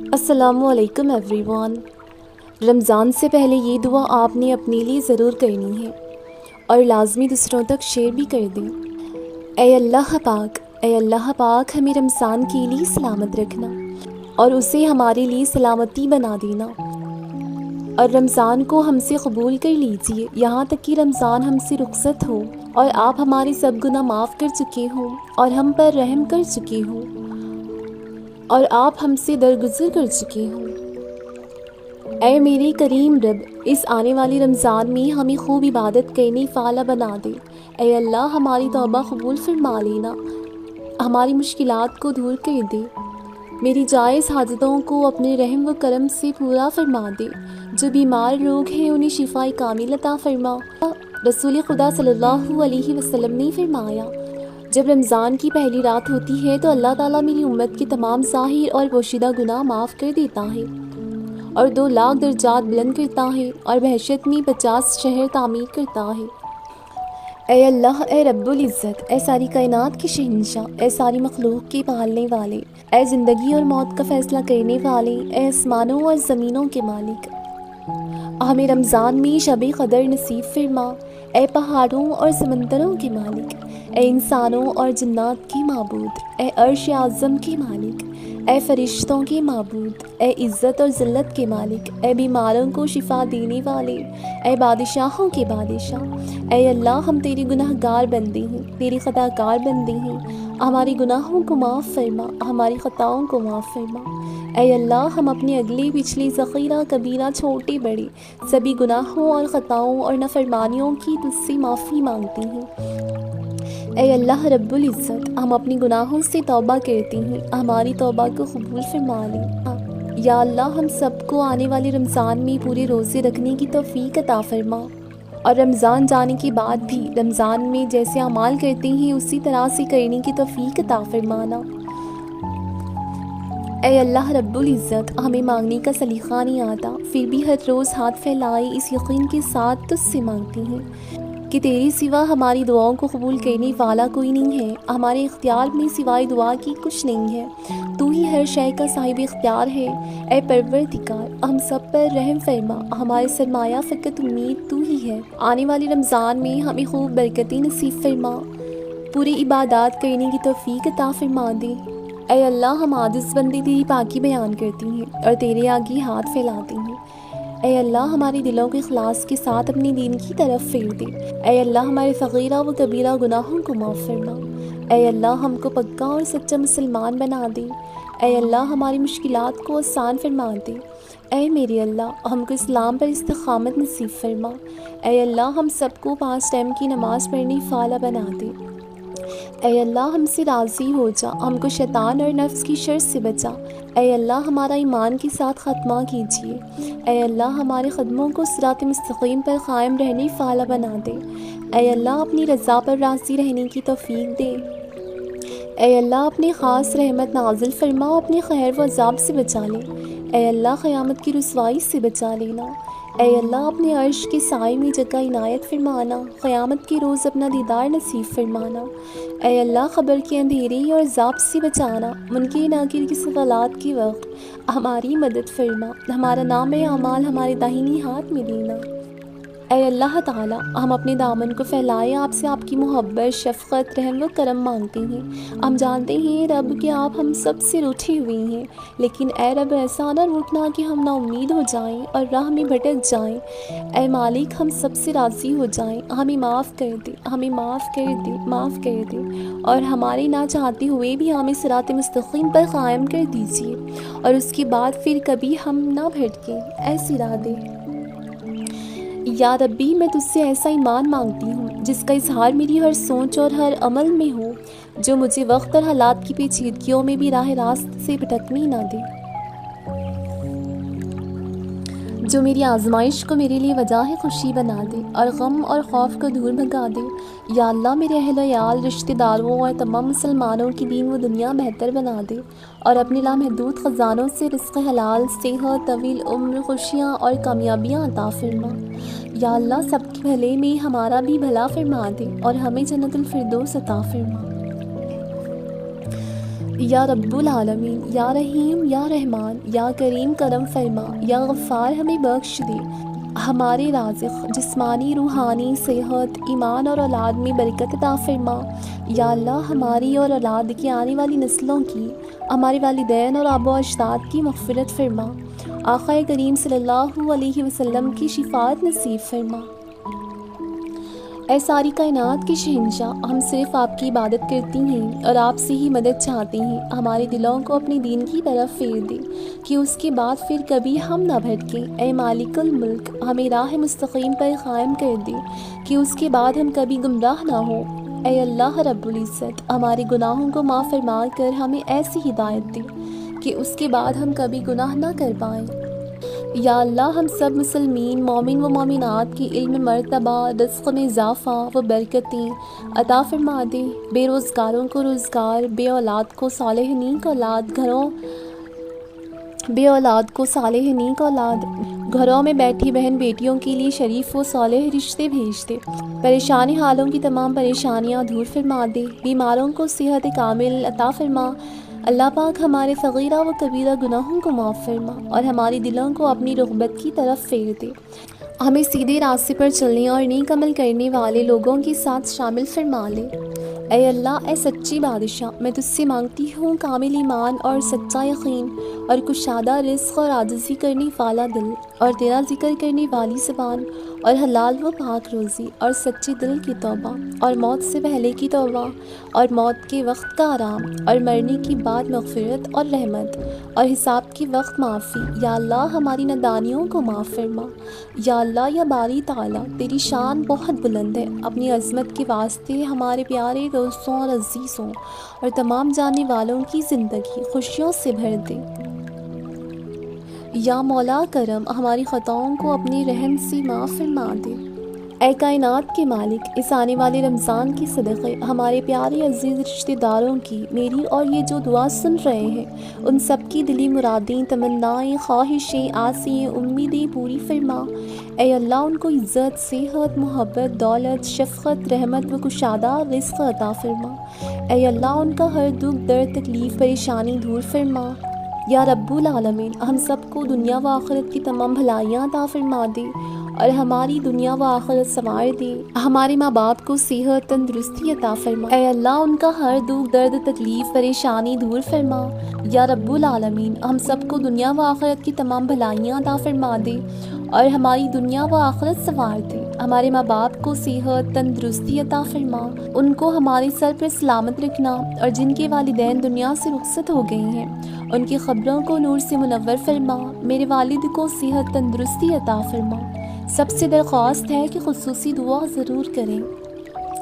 السلام علیکم every one. رمضان سے پہلے یہ دعا آپ نے اپنے لیے ضرور کرنی ہے اور لازمی دوسروں تک شیئر بھی کر دیں۔ اے اللہ پاک ہمیں رمضان کے لیے سلامت رکھنا اور اسے ہمارے لیے سلامتی بنا دینا، اور رمضان کو ہم سے قبول کر لیجئے یہاں تک کہ رمضان ہم سے رخصت ہو اور آپ ہمارے سب گناہ معاف کر چکے ہوں اور ہم پر رحم کر چکے ہوں اور آپ ہم سے درگزر کر چکے ہوں۔ اے میرے کریم رب، اس آنے والی رمضان میں ہمیں خوب عبادت کرنے والا بنا دے۔ اے اللہ ہماری توبہ قبول فرما لینا، ہماری مشکلات کو دور کر دے، میری جائز حاجتوں کو اپنے رحم و کرم سے پورا فرما دے، جو بیمار لوگ ہیں انہیں شفاء کامل عطا فرما۔ رسول خدا صلی اللہ علیہ وسلم نے فرمایا، جب رمضان کی پہلی رات ہوتی ہے تو اللہ تعالیٰ میری امت کے تمام ظاہر اور پوشیدہ گناہ معاف کر دیتا ہے اور 2,00,000 درجات بلند کرتا ہے اور بہشت میں 50 شہر تعمیر کرتا ہے۔ اے اللہ، اے رب العزت، اے ساری کائنات کے شہنشاہ، اے ساری مخلوق کے پالنے والے، اے زندگی اور موت کا فیصلہ کرنے والے، اے آسمانوں اور زمینوں کے مالک، ہمیں رمضان میں شب قدر نصیب فرما۔ اے پہاڑوں اور سمندروں کے مالک، اے انسانوں اور جنات کے معبود، اے عرش اعظم کے مالک، اے فرشتوں کے معبود، اے عزت اور ذلت کے مالک، اے بیماروں کو شفا دینے والے، اے بادشاہوں کے بادشاہ، اے اللہ ہم تیرے گناہ گار بندے ہیں، تیری خطا کار بندے ہیں، ہمارے گناہوں کو معاف فرما، ہماری خطاؤں کو معاف فرما۔ اے اللہ ہم اپنے اگلے پچھلے ذخیرہ کبیرہ چھوٹے بڑے سبھی گناہوں اور خطاؤں اور نافرمانیوں کی تجھ سے معافی مانگتے ہیں۔ اے اللہ رب العزت، ہم اپنے گناہوں سے توبہ کرتے ہیں، ہماری توبہ کو قبول فرما لے۔ یا اللہ ہم سب کو آنے والے رمضان میں پورے روزے رکھنے کی توفیق عطا فرما، اور رمضان جانے کے بعد بھی رمضان میں جیسے اعمال کرتے ہیں اسی طرح سے کرنے کی توفیق عطا فرمانا۔ اے اللہ رب العزت، ہمیں مانگنے کا سلیقہ نہیں آتا، پھر بھی ہر روز ہاتھ پھیلائے اس یقین کے ساتھ تجھ سے مانگتے ہیں کہ تیرے سوا ہماری دعاؤں کو قبول کرنے والا کوئی نہیں ہے، ہمارے اختیار میں سوائے دعا کی کچھ نہیں ہے، تو ہی ہر شے کا صاحب اختیار ہے۔ اے پروردگار، ہم سب پر رحم فرما، ہمارے سرمایہ فقط امید تو ہی ہے۔ آنے والی رمضان میں ہمیں خوب برکتیں نصیب فرما، پوری عبادات کرنے کی توفیق عطا فرما دے۔ اے اللہ ہم عاجز بندے تیری پاکی بیان کرتی ہیں اور تیرے آگے ہاتھ پھیلاتے ہیں۔ اے اللہ ہمارے دلوں کو اخلاص کے ساتھ اپنے دین کی طرف پھیر دے۔ اے اللہ ہمارے صغیرہ و کبیرہ گناہوں کو معاف فرما۔ اے اللہ ہم کو پکا اور سچا مسلمان بنا دے۔ اے اللہ ہماری مشکلات کو آسان فرما دے۔ اے میرے اللہ ہم کو اسلام پر استقامت نصیب فرما۔ اے اللہ ہم سب کو 5 ٹائم کی نماز پڑھنے والا بنا دے۔ اے اللہ ہم سے راضی ہو جا، ہم کو شیطان اور نفس کی شر سے بچا۔ اے اللہ ہمارا ایمان کے ساتھ خاتمہ کیجیے۔ اے اللہ ہمارے قدموں کو صراط مستقیم پر قائم رہنے والا بنا دے۔ اے اللہ اپنی رضا پر راضی رہنے کی توفیق دے۔ اے اللہ اپنی خاص رحمت نازل فرما، اپنے خیر و عذاب سے بچا لے۔ اے اللہ قیامت کی رسوائی سے بچا لینا۔ اے اللہ اپنے عرش کے سائے میں جگہ عنایت فرمانا، قیامت کے روز اپنا دیدار نصیب فرمانا۔ اے اللہ قبر کے اندھیرے اور عذاب سے بچانا، منکر ناکر کے سوالات کے وقت ہماری مدد فرما، ہمارا نام اعمال ہمارے داہنی ہاتھ میں دینا۔ اے اللہ تعالیٰ ہم اپنے دامن کو پھیلائے آپ سے آپ کی محبت، شفقت، رحم و کرم مانگتے ہیں۔ ہم جانتے ہیں رب کہ آپ ہم سب سے روٹھے ہوئے ہیں، لیکن اے رب ایسا نہ روٹنا کہ ہم نا امید ہو جائیں اور راہ میں بھٹک جائیں۔ اے مالک ہم سب سے راضی ہو جائیں، ہمیں معاف کر دے، ہمیں معاف کر دے، معاف کر دے، اور ہمارے نہ چاہتے ہوئے بھی ہمیں صراط مستقیم پر قائم کر دیجیے، اور اس کے بعد پھر کبھی ہم نہ بھٹکیں، ایسی راہ دے۔ یا ربی میں تجھ سے ایسا ایمان مانگتی ہوں جس کا اظہار میری ہر سوچ اور ہر عمل میں ہو، جو مجھے وقت اور حالات کی پیچیدگیوں میں بھی راہ راست سے بھٹکنے نہ دے، جو میری آزمائش کو میرے لیے وجہ خوشی بنا دے اور غم اور خوف کو دور بھگا دے۔ یا اللہ میرے اہل و عیال، رشتہ داروں اور تمام مسلمانوں کی دین و دنیا بہتر بنا دے، اور اپنے لامحدود خزانوں سے رزق حلال، صحت، طویل عمر، خوشیاں اور کامیابیاں عطا فرما۔ یا اللہ سب کے بھلے میں ہمارا بھی بھلا فرما دے اور ہمیں جنت الفردوس عطا فرما۔ یا رب العالمین، یا رحیم یا رحمان، یا کریم کرم فرما، یا غفار ہمیں بخش دے، ہمارے رازق جسمانی روحانی صحت ایمان اور اولاد میں برکت عطا فرما۔ یا اللہ ہماری اور اولاد کی آنے والی نسلوں کی، ہمارے والدین اور آباء و اجداد کی مغفرت فرما۔ آقا کریم صلی اللہ علیہ وسلم کی شفاعت نصیب فرما۔ اے ساری کائنات کے شہنشاہ، ہم صرف آپ کی عبادت کرتی ہیں اور آپ سے ہی مدد چاہتے ہیں۔ ہمارے دلوں کو اپنے دین کی طرف پھیر دے کہ اس کے بعد پھر کبھی ہم نہ بھٹکیں۔ اے مالک الملک، ہمیں راہ مستقیم پر قائم کر دے کہ اس کے بعد ہم کبھی گمراہ نہ ہوں۔ اے اللہ رب العزت، ہمارے گناہوں کو معاف فرما کر ہمیں ایسی ہدایت دے کہ اس کے بعد ہم کبھی گناہ نہ کر پائیں۔ یا اللہ ہم سب مسلمین مومن و مومنات کی علم مرتبہ، رزق میں اضافہ و برکتیں عطا فرما دے، بے روزگاروں کو روزگار، بے اولاد کو صالح نیک اولاد، گھروں میں بیٹھی بہن بیٹیوں کے لیے شریف و صالح رشتے بھیج دے، پریشان حالوں کی تمام پریشانیاں دور فرما دے، بیماروں کو صحت کامل عطا فرما۔ اللہ پاک ہمارے صغیرہ و کبیرہ گناہوں کو معاف فرما اور ہمارے دلوں کو اپنی رغبت کی طرف پھیر دے، ہمیں سیدھے راستے پر چلنے اور نیک عمل کرنے والے لوگوں کے ساتھ شامل فرما لے۔ اے اللہ، اے سچی بادشاہ، میں تجھ سے مانگتی ہوں کامل ایمان اور سچا یقین اور کشادہ رزق اور عاجزی کرنے والا دل اور تیرا ذکر کرنے والی زبان اور حلال و پاک روزی اور سچے دل کی توبہ اور موت سے پہلے کی توبہ اور موت کے وقت کا آرام اور مرنے کی بعد مغفرت اور رحمت اور حساب کے وقت معافی۔ یا اللہ ہماری نادانیوں کو معاف فرما۔ یا اللہ یا باری تعالیٰ، تیری شان بہت بلند ہے، اپنی عظمت کے واسطے ہمارے پیارے دوستوں اور عزیزوں اور تمام جاننے والوں کی زندگی خوشیوں سے بھر دے۔ یا مولا کرم، ہماری خطاؤں کو اپنے رحم سے معاف فرما دے۔ اے کائنات کے مالک، اس آنے والے رمضان کے صدقے ہمارے پیارے عزیز رشتہ داروں کی، میری اور یہ جو دعا سن رہے ہیں ان سب کی دلی مرادیں، تمنائیں، خواہشیں، آسیں، امیدیں پوری فرما۔ اے اللہ ان کو عزت، صحت، محبت، دولت، شفقت، رحمت و کشادہ رزق عطا فرما۔ اے اللہ ان کا ہر دکھ درد تکلیف پریشانی دور فرما۔ یا رب العالمین، ہم سب کو دنیا و آخرت کی تمام بھلائیاں عطا فرما دے اور ہماری دنیا و آخرت سنوار دے، ہمارے ماں باپ کو صحت تندرستی عطا فرما۔ اے اللہ ان کا ہر دکھ درد تکلیف پریشانی دور فرما۔ یا رب العالمین، ہم سب کو دنیا و آخرت کی تمام بھلائیاں عطا فرما دے اور ہماری دنیا و آخرت سنوار دے، ہمارے ماں باپ کو صحت تندرستی عطا فرما، ان کو ہمارے سر پر سلامت رکھنا، اور جن کے والدین دنیا سے رخصت ہو گئے ہیں ان کی قبروں کو نور سے منور فرما، میرے والد کو صحت تندرستی عطا فرما۔ سب سے درخواست ہے کہ خصوصی دعا ضرور کریں۔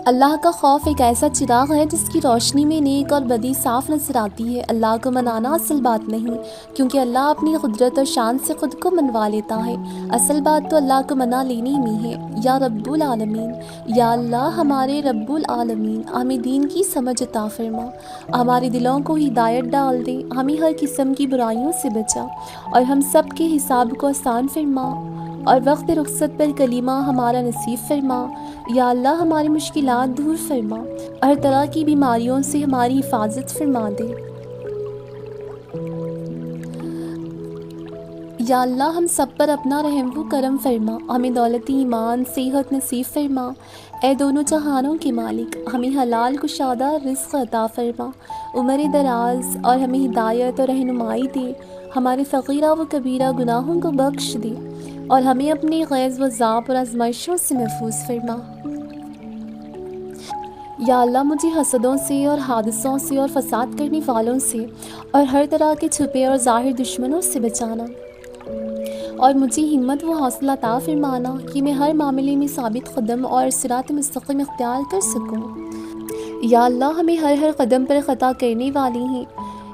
اللہ کا خوف ایک ایسا چراغ ہے جس کی روشنی میں نیک اور بدی صاف نظر آتی ہے۔ اللہ کو منانا اصل بات نہیں، کیونکہ اللہ اپنی قدرت اور شان سے خود کو منوا لیتا ہے، اصل بات تو اللہ کو منا لینے میں ہے۔ یا رب العالمین، یا اللہ ہمارے رب العالمین، ہمیں دین کی سمجھ عطا فرما، ہمارے دلوں کو ہدایت ڈال دے، ہمیں ہر قسم کی برائیوں سے بچا اور ہم سب کے حساب کو آسان فرما اور وقت رخصت پر کلمہ ہمارا نصیب فرما۔ یا اللہ ہماری مشکلات دور فرما، ہر طرح کی بیماریوں سے ہماری حفاظت فرما دے۔ یا اللہ ہم سب پر اپنا رحم و کرم فرما، ہمیں دولت ایمان صحت نصیب فرما۔ اے دونوں جہانوں کے مالک، ہمیں حلال کشادہ رزق عطا فرما، عمر دراز اور ہمیں ہدایت اور رہنمائی دے، ہمارے صغیرہ و کبیرہ گناہوں کو بخش دے اور ہمیں اپنے غیظ و ذاب اور آزمائشوں سے محفوظ فرما۔ یا اللہ مجھے حسدوں سے اور حادثوں سے اور فساد کرنے والوں سے اور ہر طرح کے چھپے اور ظاہر دشمنوں سے بچانا، اور مجھے ہمت و حوصلہ عطا فرمانا کہ میں ہر معاملے میں ثابت قدم اور صراط مستقیم اختیار کر سکوں۔ یا اللہ ہمیں ہر قدم پر خطا کرنے والی ہیں،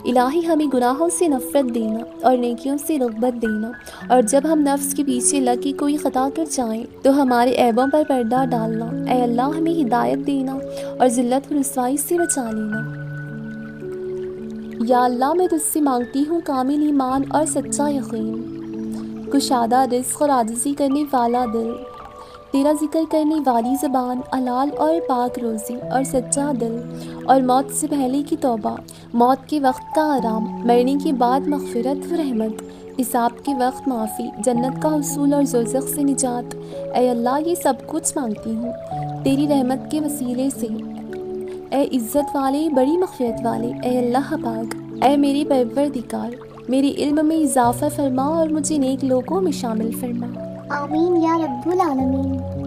الہی ہمیں گناہوں سے نفرت دینا اور نیکیوں سے رغبت دینا، اور جب ہم نفس کے پیچھے لگ کے کوئی خطا کر جائیں تو ہمارے عیبوں پر پردہ ڈالنا۔ اے اللہ ہمیں ہدایت دینا اور ذلت و رسوائی سے بچا لینا۔ یا اللہ میں تجھ سے مانگتی ہوں کامل ایمان اور سچا یقین، کشادہ رزق اور عاجزی کرنے والا دل، تیرا ذکر کرنے والی زبان، حلال اور پاک روزی اور سچا دل، اور موت سے پہلے کی توبہ، موت کے وقت کا آرام، مرنے کے بعد مغفرت و رحمت، حساب کے وقت معافی، جنت کا حصول اور دوزخ سے نجات۔ اے اللہ، یہ سب کچھ مانگتی ہوں تیری رحمت کے وسیلے سے، اے عزت والے، بڑی مغفرت والے، اے اللہ پاک، اے میرے پروردگار، میرے علم میں اضافہ فرما اور مجھے نیک لوگوں میں شامل فرما۔ آمین یا رب العالمین۔